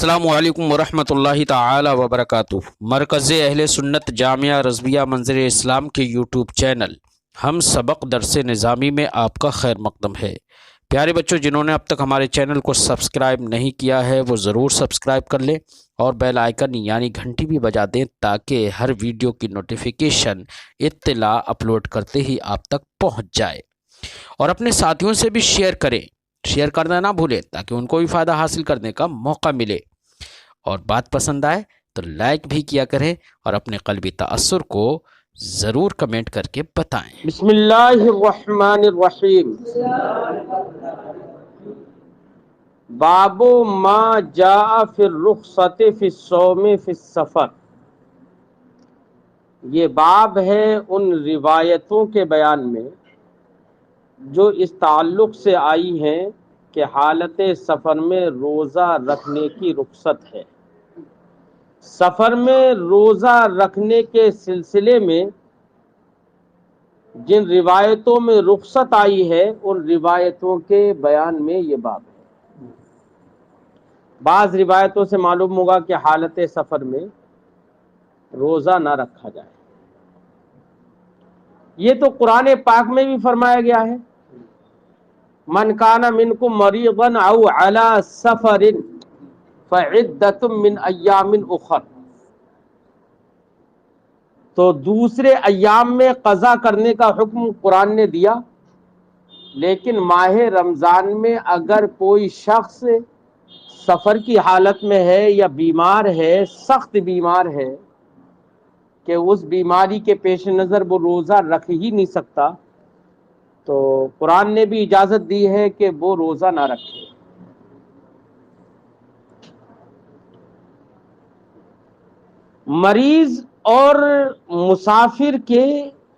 السلام علیکم ورحمۃ اللہ تعالی وبرکاتہ۔ مرکز اہل سنت جامعہ رضویہ منظر اسلام کے یوٹیوب چینل ہم سبق درس نظامی میں آپ کا خیر مقدم ہے۔ پیارے بچوں، جنہوں نے اب تک ہمارے چینل کو سبسکرائب نہیں کیا ہے وہ ضرور سبسکرائب کر لیں اور بیل آئیکن یعنی گھنٹی بھی بجا دیں تاکہ ہر ویڈیو کی نوٹیفیکیشن اطلاع اپلوڈ کرتے ہی آپ تک پہنچ جائے، اور اپنے ساتھیوں سے بھی شیئر کرنا نہ بھولیں تاکہ ان کو بھی فائدہ حاصل کرنے کا موقع ملے، اور بات پسند آئے تو لائک بھی کیا کریں اور اپنے قلبی تأثر کو ضرور کمنٹ کر کے بتائیں۔ بسم اللہ الرحمن الرحیم۔ باب ما جاء فی الرخصۃ فی الصوم فی السفر۔ یہ باب ہے ان روایتوں کے بیان میں جو اس تعلق سے آئی ہیں کہ حالت سفر میں روزہ رکھنے کی رخصت ہے۔ سفر میں روزہ رکھنے کے سلسلے میں جن روایتوں میں رخصت آئی ہے ان روایتوں کے بیان میں یہ باب ہے۔ بعض روایتوں سے معلوم ہوگا کہ حالت سفر میں روزہ نہ رکھا جائے، یہ تو قرآن پاک میں بھی فرمایا گیا ہے، من کان منکم مریضا او علی سفر فعدۃ من ایام اخر۔ تو دوسرے ایام میں قضا کرنے کا حکم قرآن نے دیا، لیکن ماہ رمضان میں اگر کوئی شخص سفر کی حالت میں ہے یا بیمار ہے، سخت بیمار ہے کہ اس بیماری کے پیش نظر وہ روزہ رکھ ہی نہیں سکتا، تو قرآن نے بھی اجازت دی ہے کہ وہ روزہ نہ رکھے۔ مریض اور مسافر کے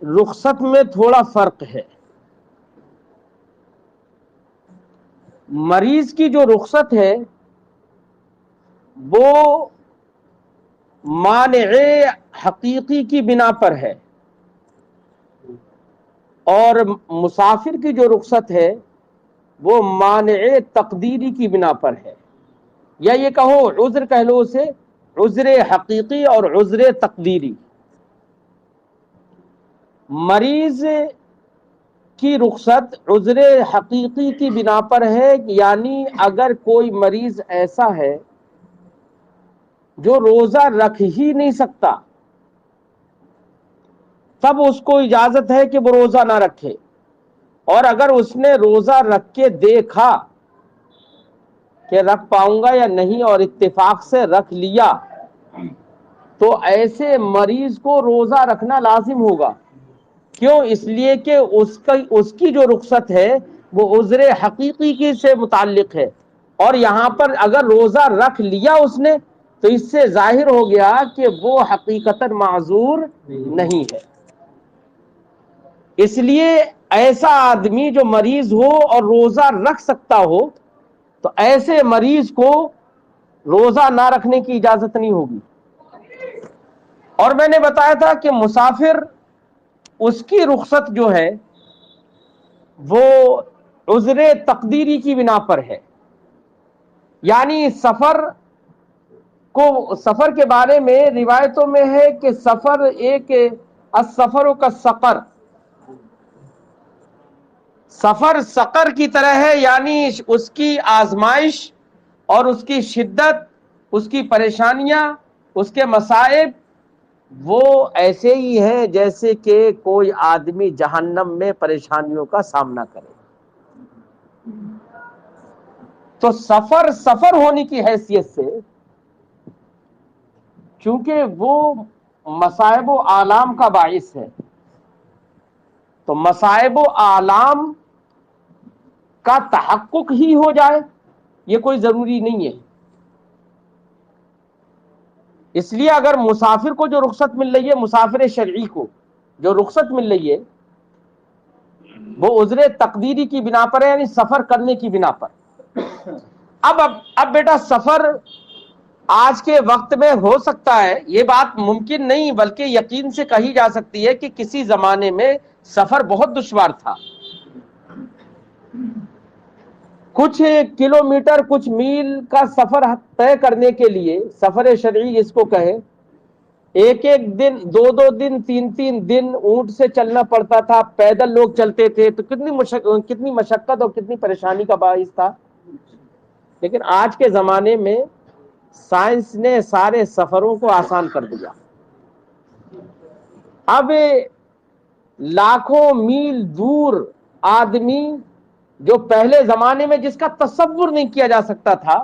رخصت میں تھوڑا فرق ہے۔ مریض کی جو رخصت ہے وہ مانع حقیقی کی بنا پر ہے، اور مسافر کی جو رخصت ہے وہ مانع تقدیری کی بنا پر ہے، یا یہ کہو عذر کہہ لو اسے، عذر حقیقی اور عذر تقدیری۔ مریض کی رخصت عذر حقیقی کی بنا پر ہے، یعنی اگر کوئی مریض ایسا ہے جو روزہ رکھ ہی نہیں سکتا تب اس کو اجازت ہے کہ وہ روزہ نہ رکھے، اور اگر اس نے روزہ رکھ کے دیکھا کہ رکھ پاؤں گا یا نہیں اور اتفاق سے رکھ لیا تو ایسے مریض کو روزہ رکھنا لازم ہوگا۔ کیوں؟ اس لیے کہ اس کی جو رخصت ہے وہ عذر حقیقی کی سے متعلق ہے، اور یہاں پر اگر روزہ رکھ لیا اس نے تو اس سے ظاہر ہو گیا کہ وہ حقیقتاً معذور نہیں ہے۔ اس لیے ایسا آدمی جو مریض ہو اور روزہ رکھ سکتا ہو تو ایسے مریض کو روزہ نہ رکھنے کی اجازت نہیں ہوگی۔ اور میں نے بتایا تھا کہ مسافر اس کی رخصت جو ہے وہ عذر تقدیری کی بنا پر ہے، یعنی سفر کے بارے میں روایتوں میں ہے کہ سفر ایک السفر کالسقر، سفر سقر کی طرح ہے، یعنی اس کی آزمائش اور اس کی شدت، اس کی پریشانیاں، اس کے مصائب وہ ایسے ہی ہیں جیسے کہ کوئی آدمی جہنم میں پریشانیوں کا سامنا کرے۔ تو سفر ہونے کی حیثیت سے چونکہ وہ مصائب و آلام کا باعث ہے، تو مصائب و آلام کا تحقق ہی ہو جائے یہ کوئی ضروری نہیں ہے۔ اس لیے اگر مسافر کو جو رخصت مل رہی ہے، مسافر شرعی کو جو رخصت مل رہی ہے وہ عذر تقدیری کی بنا پر ہے، یعنی سفر کرنے کی بنا پر۔ اب بیٹا سفر آج کے وقت میں ہو سکتا ہے، یہ بات ممکن نہیں بلکہ یقین سے کہی جا سکتی ہے کہ کسی زمانے میں سفر بہت دشوار تھا، کچھ کلومیٹر کچھ میل کا سفر طے کرنے کے لیے سفر شرعی جس کو کہے ایک ایک دن دو دو دن تین تین دن اونٹ سے چلنا پڑتا تھا، پیدل لوگ چلتے تھے، تو کتنی مشقت اور کتنی پریشانی کا باعث تھا۔ لیکن آج کے زمانے میں سائنس نے سارے سفروں کو آسان کر دیا۔ اب لاکھوں میل دور آدمی جو پہلے زمانے میں جس کا تصور نہیں کیا جا سکتا تھا،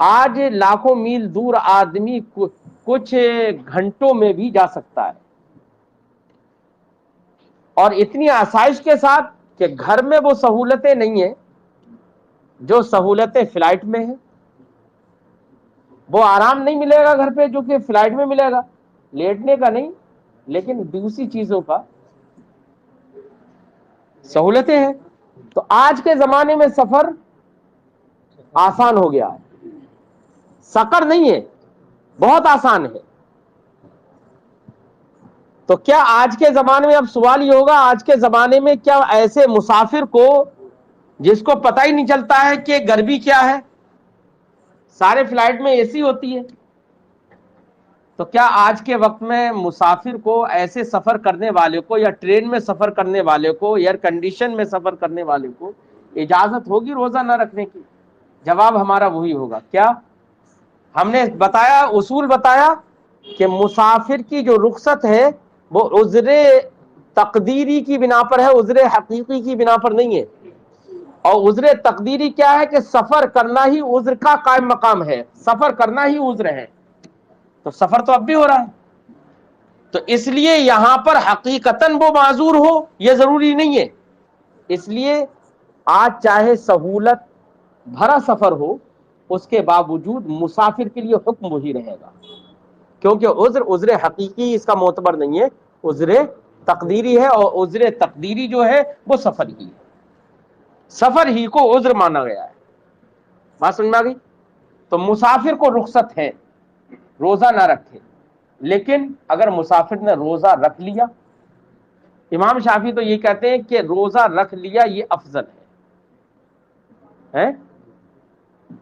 آج لاکھوں میل دور آدمی کچھ گھنٹوں میں بھی جا سکتا ہے، اور اتنی آسائش کے ساتھ کہ گھر میں وہ سہولتیں نہیں ہیں جو سہولتیں فلائٹ میں ہیں۔ وہ آرام نہیں ملے گا گھر پہ جو کہ فلائٹ میں ملے گا، لیٹنے کا نہیں لیکن دوسری چیزوں کا سہولتیں ہیں۔ تو آج کے زمانے میں سفر آسان ہو گیا ہے، سفر نہیں ہے، بہت آسان ہے۔ تو کیا آج کے زمانے میں، اب سوال یہ ہوگا، آج کے زمانے میں کیا ایسے مسافر کو جس کو پتہ ہی نہیں چلتا ہے کہ گرمی کیا ہے، سارے فلائٹ میں اے سی ہوتی ہے، تو کیا آج کے وقت میں مسافر کو، ایسے سفر کرنے والے کو، یا ٹرین میں سفر کرنے والے کو، ایئر کنڈیشن میں سفر کرنے والے کو اجازت ہوگی روزہ نہ رکھنے کی؟ جواب ہمارا وہی ہوگا۔ کیا ہم نے بتایا، اصول بتایا کہ مسافر کی جو رخصت ہے وہ عذر تقدیری کی بنا پر ہے، عذر حقیقی کی بنا پر نہیں ہے۔ اور عذر تقدیری کیا ہے کہ سفر کرنا ہی عذر کا قائم مقام ہے، سفر کرنا ہی عذر ہے، تو سفر تو اب بھی ہو رہا ہے، تو اس لیے یہاں پر حقیقتاً وہ معذور ہو یہ ضروری نہیں ہے۔ اس لیے آج چاہے سہولت بھرا سفر ہو، اس کے باوجود مسافر کے لیے حکم وہی رہے گا، کیونکہ عذر حقیقی اس کا معتبر نہیں ہے، عذر تقدیری ہے، اور عذر تقدیری جو ہے وہ سفر ہی ہے، سفر ہی کو عذر مانا گیا ہے۔ بات سمجھ میں آ گئی؟ تو مسافر کو رخصت ہے روزہ نہ رکھے، لیکن اگر مسافر نے روزہ رکھ لیا، امام شافعی تو یہ کہتے ہیں کہ روزہ رکھ لیا یہ افضل ہے،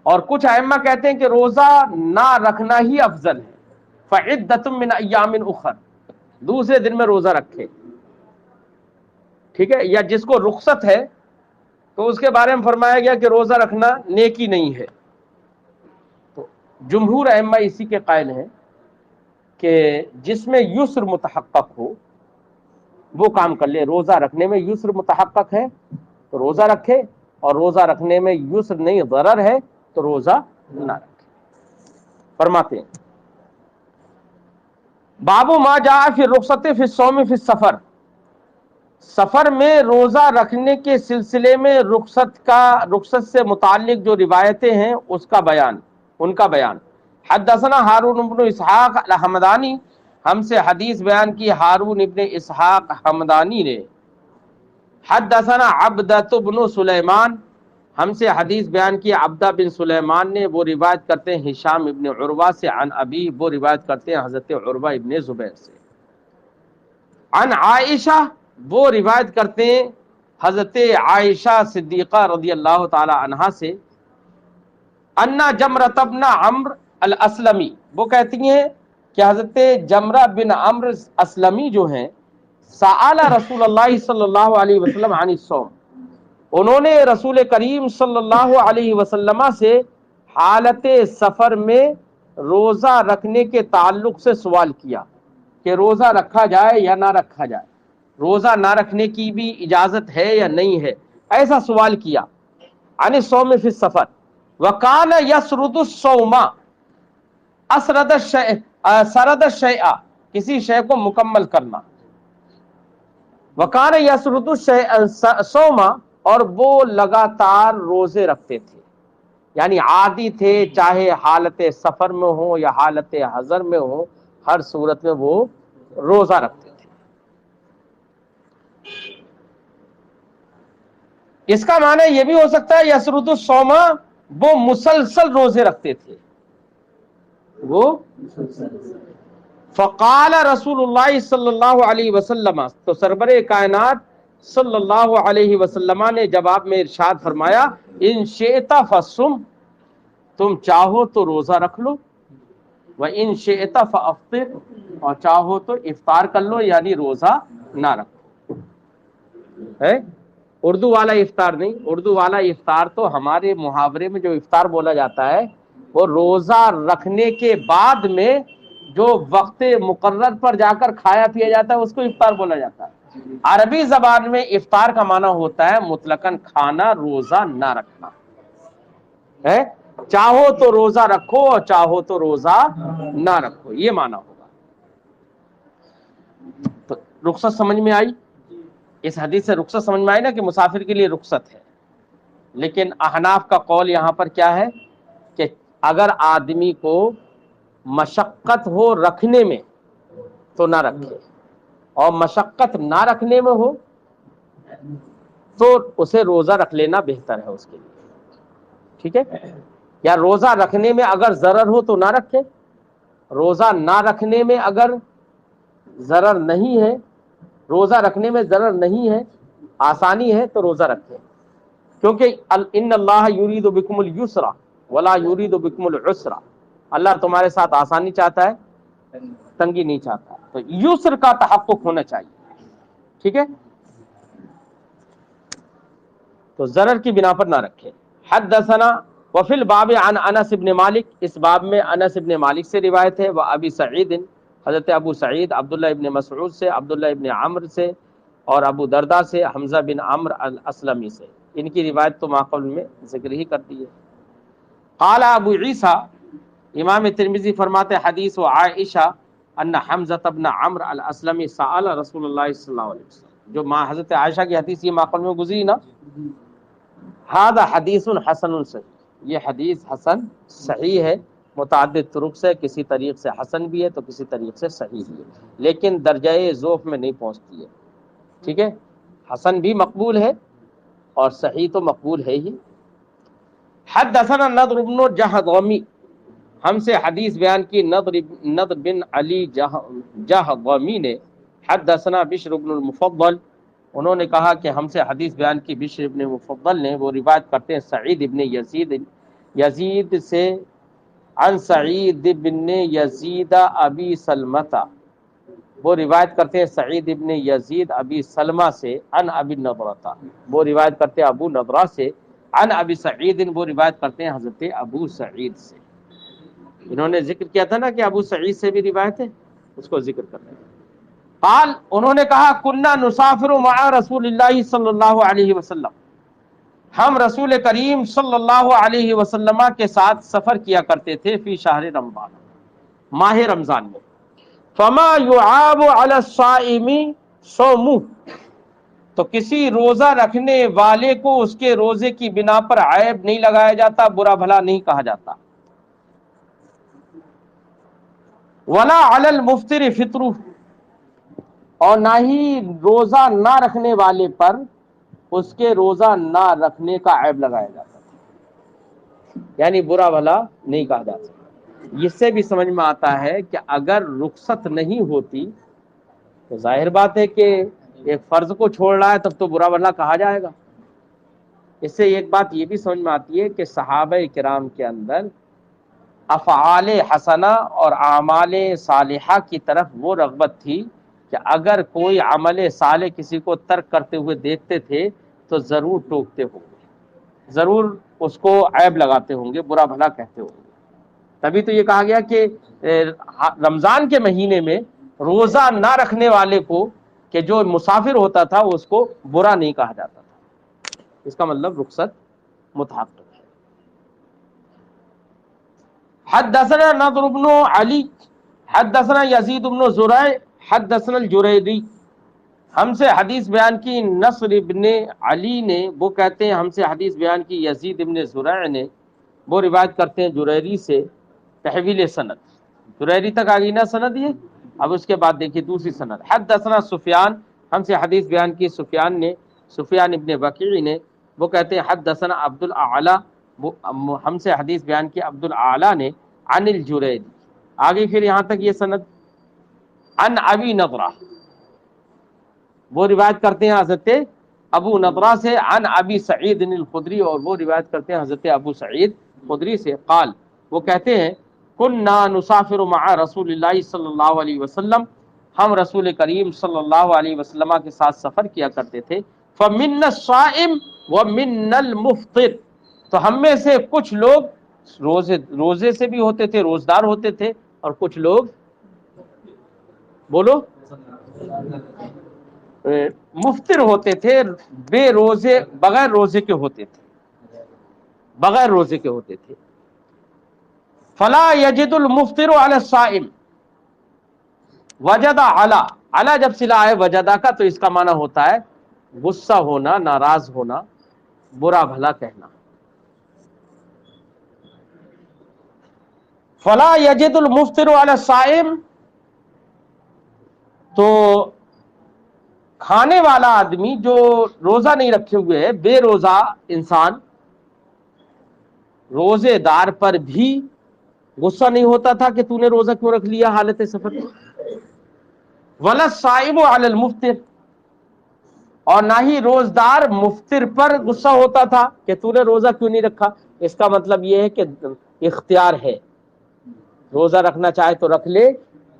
اور کچھ ائمہ کہتے ہیں کہ روزہ نہ رکھنا ہی افضل ہے، فعدۃ من ایام اخر، دوسرے دن میں روزہ رکھے، ٹھیک ہے، یا جس کو رخصت ہے تو اس کے بارے میں فرمایا گیا کہ روزہ رکھنا نیکی نہیں ہے۔ تو جمہور ائمہ اسی کے قائل ہیں کہ جس میں یسر متحقق ہو وہ کام کر لے، روزہ رکھنے میں یسر متحقق ہے تو روزہ رکھے، اور روزہ رکھنے میں یسر نہیں ضرر ہے تو روزہ نہ رکھے۔ فرماتے ہیں باب ما جاء فی الرخصت فی الصوم فی السفر، سفر میں روزہ رکھنے کے سلسلے میں رخصت سے متعلق جو روایتیں ہیں اس کا بیان، ان کا بیان۔ حدثنا ہارون بن اسحاق الحمدانی، ہم سے حدیث بیان کی ہارون ابن اسحاق حمدانی نے۔ حدثنا عبدۃ بن سلیمان، ہم سے حدیث بیان کی عبدہ بن سلیمان نے، وہ روایت کرتے ہیں ہشام ابن عروہ سے، عن ابی، وہ روایت کرتے ہیں حضرت عروہ ابن زبیر سے، عن عائشہ، وہ روایت کرتے ہیں حضرت عائشہ صدیقہ رضی اللہ تعالی عنہا سے، انا جمرۃ بن عمرو الاسلمی، وہ کہتی ہیں کہ حضرت جمرہ بن عمرو اسلمی جو ہیں، سأل رسول اللہ صلی اللہ علیہ وسلم عن الصوم، انہوں نے رسول کریم صلی اللہ علیہ وسلم سے حالت سفر میں روزہ رکھنے کے تعلق سے سوال کیا کہ روزہ رکھا جائے یا نہ رکھا جائے، روزہ نہ رکھنے کی بھی اجازت ہے یا نہیں ہے، ایسا سوال کیا۔ عن الصوم فی السفر، وکان یسرد الصوم، سرد الشیء، کسی شے کو مکمل کرنا، وکان یسرد الصوم، اور وہ لگاتار روزے رکھتے تھے، یعنی عادی تھے، چاہے حالت سفر میں ہو یا حالت حضر میں ہو، ہر صورت میں وہ روزہ رکھتے تھے۔ اس کا معنی یہ بھی ہو سکتا ہے یسرد الصوم، وہ مسلسل روزے رکھتے تھے، وہ فقال رسول اللہ صلی اللہ علیہ وسلم، تو سربر کائنات صلی اللہ علیہ وسلم نے جواب میں ارشاد فرمایا ان شئت فصم، تم چاہو تو روزہ رکھ لو، وَإِن شِئْتَ فَأَفْطِرْ، اور چاہو تو افطار کر لو، یعنی روزہ نہ رکھو. ہے اردو والا افطار نہیں، اردو والا افطار تو ہمارے محاورے میں جو افطار بولا جاتا ہے وہ روزہ رکھنے کے بعد میں جو وقت مقرر پر جا کر کھایا پیا جاتا ہے اس کو افطار بولا جاتا ہے. عربی زبان میں افطار کا معنی ہوتا ہے مطلقاً کھانا، روزہ نہ رکھنا ہے. چاہو تو روزہ رکھو اور چاہو تو روزہ نہ رکھو، یہ معنی ہوگا. تو رخصت سمجھ میں آئی؟ اس حدیث سے رخصت سمجھ میں آئی نا کہ مسافر کے لیے رخصت ہے. لیکن احناف کا قول یہاں پر کیا ہے کہ اگر آدمی کو مشقت ہو رکھنے میں تو نہ رکھے، اور مشقت نہ رکھنے میں ہو تو اسے روزہ رکھ لینا بہتر ہے اس کے لیے. ٹھیک ہے، یا روزہ رکھنے میں اگر ضرر ہو تو نہ رکھے، روزہ نہ رکھنے میں اگر ضرر نہیں ہے، روزہ رکھنے میں ضرر نہیں ہے، آسانی ہے تو روزہ رکھے. کیونکہ ان اللہ یرید بکم اليسر ولا یرید بکم العسر، اللہ تمہارے ساتھ آسانی چاہتا ہے، تنگی نہیں چاہتا. تو یسر کا تحقق ہونا چاہیے. ٹھیک ہے، تو ضرر کی بنا پر نہ رکھے. حدثنا وفی الباب عن انس بن مالک، اس باب میں انس بن مالک سے روایت ہے. وہ ابی سعید، حضرت ابو سعید، عبداللہ ابن مسعود سے، عبداللہ ابن عمر سے، اور ابو دردہ سے، حمزہ بن عمرو الاسلمی سے. ان کی روایت تو ماقبل میں ذکر ہی کر دی ہے. قال ابو عیسیٰ، امام ترمذی فرماتے حدیث و عائشہ ان حمزہ بن عمرو الاسلمی سأل رسول اللہ صلی اللہ علیہ وسلم، جو حضرت عائشہ کی حدیث یہ ماقبل میں گزری نا. ھذا حدیث حسن صحیح، یہ حدیث حسن صحیح ہے، متعدد طرق سے، کسی طریق سے حسن بھی ہے تو کسی طریق سے صحیح بھی ہے، لیکن درجہ ذوق میں نہیں پہنچتی ہے. ٹھیک ہے، حسن بھی مقبول ہے اور صحیح تو مقبول ہے ہی. حدثنا نضر بن جہضمی، ہم سے حدیث بیان کی نضر بن علی جہضمی نے. حدثنا بشر بن المفضل، انہوں نے کہا کہ ہم سے حدیث بیان کی بشر ابن مفضل نے، وہ روایت کرتے ہیں سعید ابن یزید سے، عن سعید ابن یزید ابی سلمہ، وہ روایت کرتے ہیں سعید ابن یزید ابی سلمہ سے، عن ابی نضرہ، وہ روایت کرتے ہیں ابو نضرہ سے، عن ابی سعید، وہ روایت کرتے ہیں حضرت ابو سعید سے. انہوں نے ذکر کیا تھا نا کہ ابو سعید سے بھی روایت ہے، اس کو ذکر کر رہے ہیں. قال، انہوں نے کہا کننا نسافر مع رسول اللہ صلی اللہ علیہ وسلم، ہم رسول کریم صلی اللہ علیہ وسلم کے ساتھ سفر کیا کرتے تھے، فی شہر رمضان، ماہ رمضان میں. فما يعاب على الصائم صومه، تو کسی روزہ رکھنے والے کو اس کے روزے کی بنا پر عیب نہیں لگایا جاتا، برا بھلا نہیں کہا جاتا. ولا علی المفطر فطرہ، اور نہ ہی روزہ نہ رکھنے والے پر اس کے روزہ نہ رکھنے کا عیب لگایا جاتا، یعنی برا بھلا نہیں کہا جاتا. اس سے بھی سمجھ میں آتا ہے کہ اگر رخصت نہیں ہوتی تو ظاہر بات ہے کہ ایک فرض کو چھوڑ رہا ہے تب تو برا بھلا کہا جائے گا. اس سے ایک بات یہ بھی سمجھ میں آتی ہے کہ صحابہ کرام کے اندر افعال حسنہ اور اعمال صالحہ کی طرف وہ رغبت تھی کہ اگر کوئی عمل صالح کسی کو ترک کرتے ہوئے دیکھتے تھے تو ضرور ٹوکتے ہوں گے، ضرور اس کو عیب لگاتے ہوں گے، برا بھلا کہتے ہوں گے. تبھی تو یہ کہا گیا کہ رمضان کے مہینے میں روزہ نہ رکھنے والے کو، کہ جو مسافر ہوتا تھا، اس کو برا نہیں کہا جاتا تھا. اس کا مطلب رخصت متحقق ہے. حدثنا نضر بن علی حدثنا یزید بن زرع حدثنا الجریری، ہم سے حدیث بیان کی نصر ابن علی نے، وہ کہتے ہیں ہم سے حدیث بیان کی یزید ابن زرع نے، وہ روایت کرتے ہیں جریری سے، تحویل سند، جریری تک آگئی نا سند یہ. اب اس کے بعد دیکھیے دوسری سند. حدثنا سفیان، ہم سے حدیث بیان کی سفیان نے، سفیان ابن وکیع نے، وہ کہتے ہیں حدثنا عبد الاعلی، ہم سے حدیث بیان کی عبد الاعلی نے، عن الجریری. آگے پھر یہاں تک یہ سند. عن ابی نضرہ، وہ روایت کرتے ہیں حضرت ابو نضرہ سے عن ابی سعید الخدری، اور وہ روایت کرتے ہیں حضرت ابو سعید خدری سے قال، وہ کہتے ہیں کننا نسافر مع رسول اللہ صلی اللہ علیہ وسلم، ہم رسول کریم صلی اللہ علیہ وسلم کے ساتھ سفر کیا کرتے تھے، فمنا الصائم ومنا المفطر، تو ہم میں سے کچھ لوگ روزے سے بھی ہوتے تھے، روزدار ہوتے تھے، اور کچھ لوگ بولو مفطر ہوتے تھے، بے روزے، بغیر روزے کے ہوتے تھے، بغیر روزے کے ہوتے تھے۔ فلا یجد المفطر علی الصائم، وجد علی، علی جب صلہ ہے وجدہ کا تو اس کا معنی ہوتا ہے غصہ ہونا، ناراض ہونا، برا بھلا کہنا۔ فلا یجد المفطر علی الصائم، تو کھانے والا آدمی جو روزہ نہیں رکھے ہوئے ہے، بے روزہ انسان، روزے دار پر بھی غصہ نہیں ہوتا تھا کہ تو نے روزہ کیوں رکھ لیا حالت سفر میں، ولا الصائم علی المفطر، اور نہ ہی روزدار مفطر پر غصہ ہوتا تھا کہ تو نے روزہ کیوں نہیں رکھا۔ اس کا مطلب یہ ہے کہ اختیار ہے، روزہ رکھنا چاہے تو رکھ لے،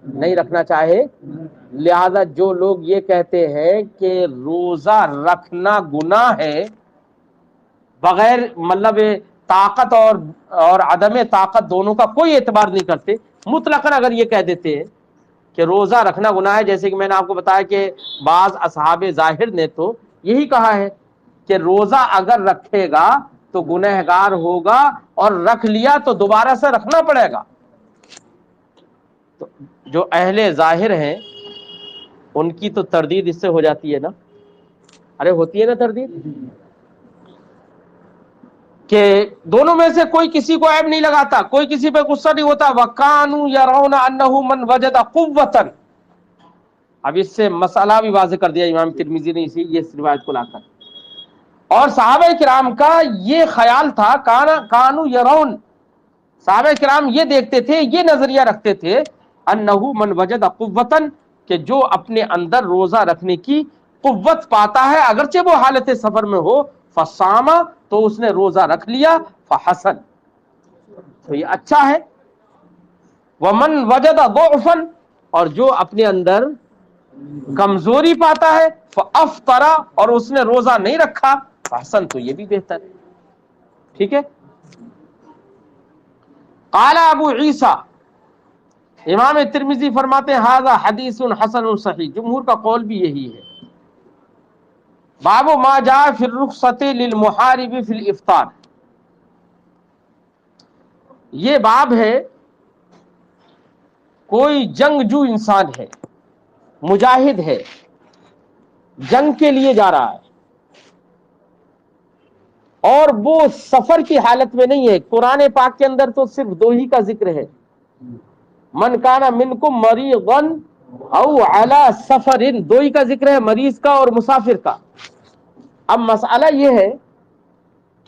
نہیں رکھنا چاہے۔ لہذا جو لوگ یہ کہتے ہیں کہ روزہ رکھنا گناہ ہے، بغیر مطلب طاقت اور عدم طاقت دونوں کا کوئی اعتبار نہیں کرتے، مطلقاً اگر یہ کہہ دیتے ہیں کہ روزہ رکھنا گناہ ہے، جیسے کہ میں نے آپ کو بتایا کہ بعض اصحاب ظاہر نے تو یہی کہا ہے کہ روزہ اگر رکھے گا تو گنہگار ہوگا، اور رکھ لیا تو دوبارہ سے رکھنا پڑے گا۔ تو جو اہل ظاہر ہیں ان کی تو تردید اس سے ہو جاتی ہے نا، ارے ہوتی ہے نا تردید، کہ دونوں میں سے کوئی کسی کو عیب نہیں لگاتا، کوئی کسی پہ غصہ نہیں ہوتا۔ وَكَانُوا يَرَوْنَ أَنَّهُ مَنْ وَجَدَ قُوَّةً، اب اس سے مسئلہ بھی واضح کر دیا امام ترمذی نے اسی یہ روایت کو لا کر۔ اور صحابہ کرام کا یہ خیال تھا، کانو یرون، صحابہ کرام یہ دیکھتے تھے، یہ نظریہ رکھتے تھے، انہو من وجد قوتن، کہ جو اپنے اندر روزہ رکھنے کی قوت پاتا ہے اگرچہ وہ حالت سفر میں ہو، فصام، تو اس نے روزہ رکھ لیا، فحسن، تو یہ اچھا ہے۔ ومن وجد ضعفا، اور جو اپنے اندر کمزوری پاتا ہے، فافطر، اور اس نے روزہ نہیں رکھا، فحسن، تو یہ بھی بہتر ہے۔ ٹھیک ہے۔ قال ابو عیسیٰ، امام ترمذی فرماتے ہیں ھذا حدیث حسن صحیح، جمہور کا قول بھی یہی ہے۔ باب ما جاء فی الرخصۃ للمحارب فی الافطار، یہ باب ہے، کوئی جنگجو انسان ہے، مجاہد ہے، جنگ کے لیے جا رہا ہے، اور وہ سفر کی حالت میں نہیں ہے۔ قرآن پاک کے اندر تو صرف دو ہی کا ذکر ہے، من کان منکم مریضا او علی سفر، دو ہی کا ذکر ہے، مریض کا اور مسافر کا۔ اب مسئلہ یہ ہے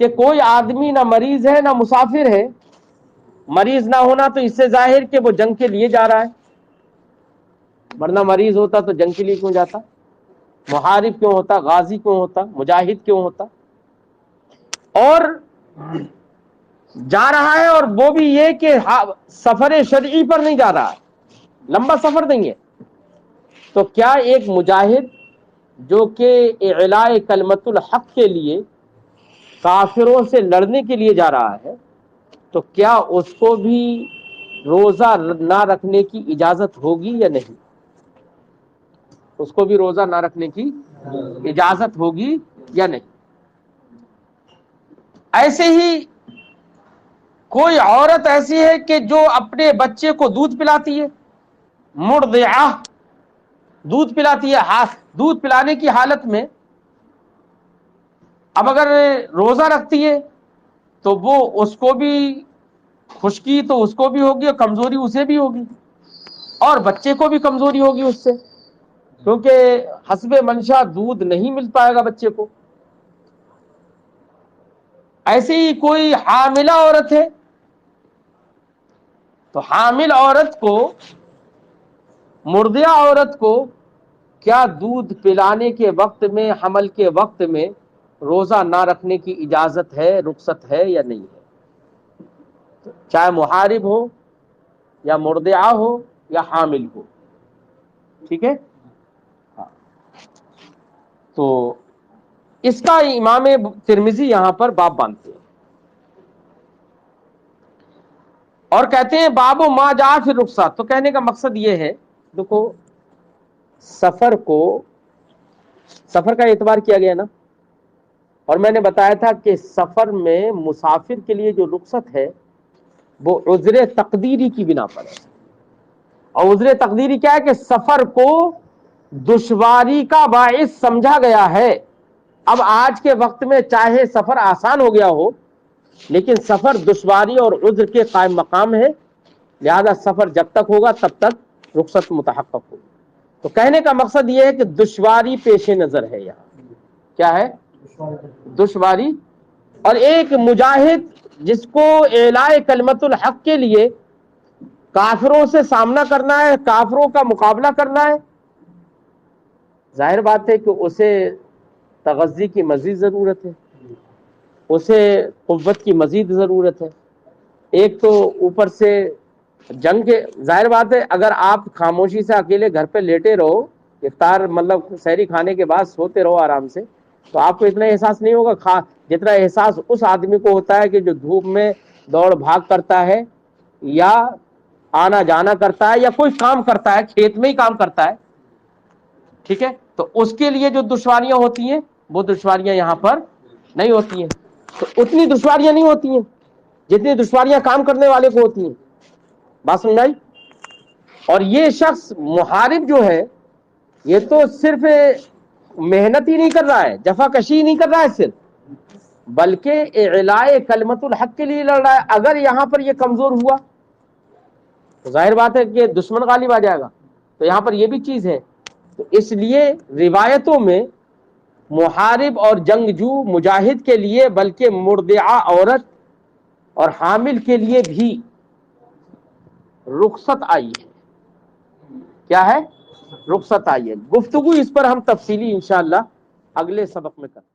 کہ کوئی آدمی نہ مریض ہے نہ مسافر ہے، مریض نہ ہونا تو اس سے ظاہر کہ وہ جنگ کے لیے جا رہا ہے، ورنہ مریض ہوتا تو جنگ کے لیے کیوں جاتا، محارب کیوں ہوتا، غازی کیوں ہوتا، مجاہد کیوں ہوتا۔ اور جا رہا ہے، اور وہ بھی یہ کہ سفر شرعی پر نہیں جا رہا ہے، لمبا سفر نہیں ہے، تو کیا ایک مجاہد جو کہ اعلاء کلمت الحق کے لیے کافروں سے لڑنے کے لیے جا رہا ہے، تو کیا اس کو بھی روزہ نہ رکھنے کی اجازت ہوگی یا نہیں؟ اس کو بھی روزہ نہ رکھنے کی اجازت ہوگی یا نہیں؟ ایسے ہی کوئی عورت ایسی ہے کہ جو اپنے بچے کو دودھ پلاتی ہے، مرضعہ، دودھ پلاتی ہے، دودھ پلانے کی حالت میں اب اگر روزہ رکھتی ہے تو وہ اس کو بھی خشکی تو اس کو بھی ہوگی، اور کمزوری اسے بھی ہوگی، اور بچے کو بھی کمزوری ہوگی اس سے، کیونکہ حسب منشا دودھ نہیں مل پائے گا بچے کو۔ ایسے ہی کوئی حاملہ عورت ہے، تو حامل عورت کو، مرضعہ عورت کو کیا دودھ پلانے کے وقت میں، حمل کے وقت میں روزہ نہ رکھنے کی اجازت ہے، رخصت ہے یا نہیں ہے؟ چاہے محارب ہو یا مرضعہ ہو یا حامل ہو، ٹھیک ہے؟ ہاں۔ تو اس کا امام ترمذی یہاں پر باب باندھتے ہیں اور کہتے ہیں باب ما جاء فی الرخصت۔ تو کہنے کا مقصد یہ ہے، دیکھو سفر کا اعتبار کیا گیا نا، اور میں نے بتایا تھا کہ سفر میں مسافر کے لیے جو رخصت ہے وہ عذر تقدیری کی بنا پر ہے۔ اور عذر تقدیری کیا ہے کہ سفر کو دشواری کا باعث سمجھا گیا ہے۔ اب آج کے وقت میں چاہے سفر آسان ہو گیا ہو، لیکن سفر دشواری اور عذر کے قائم مقام ہے، لہذا سفر جب تک ہوگا تب تک رخصت متحقق ہوگی۔ تو کہنے کا مقصد یہ ہے کہ دشواری پیش نظر ہے، یہاں کیا ہے؟ دشواری۔ اور ایک مجاہد جس کو اعلاء کلمت الحق کے لیے کافروں سے سامنا کرنا ہے، کافروں کا مقابلہ کرنا ہے، ظاہر بات ہے کہ اسے تغذی کی مزید ضرورت ہے، اسے قوت کی مزید ضرورت ہے۔ ایک تو اوپر سے جنگ کے، ظاہر بات ہے اگر آپ خاموشی سے اکیلے گھر پہ لیٹے رہو، افطار مطلب سحری کھانے کے بعد سوتے رہو آرام سے، تو آپ کو اتنا احساس نہیں ہوگا جتنا احساس اس آدمی کو ہوتا ہے کہ جو دھوپ میں دوڑ بھاگ کرتا ہے یا آنا جانا کرتا ہے یا کوئی کام کرتا ہے، کھیت میں ہی کام کرتا ہے، ٹھیک ہے؟ تو اس کے لیے جو دشواریاں ہوتی ہیں وہ دشواریاں یہاں پر نہیں ہوتی ہیں۔ تو اتنی دشواریاں نہیں ہوتی ہیں جتنی دشواریاں کام کرنے والے کو ہوتی ہیں۔ بات سمجھائی؟ اور یہ شخص محارب جو ہے، یہ تو صرف محنت ہی نہیں کر رہا ہے، جفا کشی ہی نہیں کر رہا ہے صرف، بلکہ اعلاء کلمت الحق کے لیے لڑ رہا ہے۔ اگر یہاں پر یہ کمزور ہوا تو ظاہر بات ہے کہ دشمن غالب آ جائے گا، تو یہاں پر یہ بھی چیز ہے۔ تو اس لیے روایتوں میں محارب اور جنگجو مجاہد کے لیے بلکہ مرضعہ عورت اور حامل کے لیے بھی رخصت آئی ہے۔ کیا ہے؟ رخصت آئی ہے۔ گفتگو اس پر ہم تفصیلی انشاءاللہ اگلے سبق میں کریں۔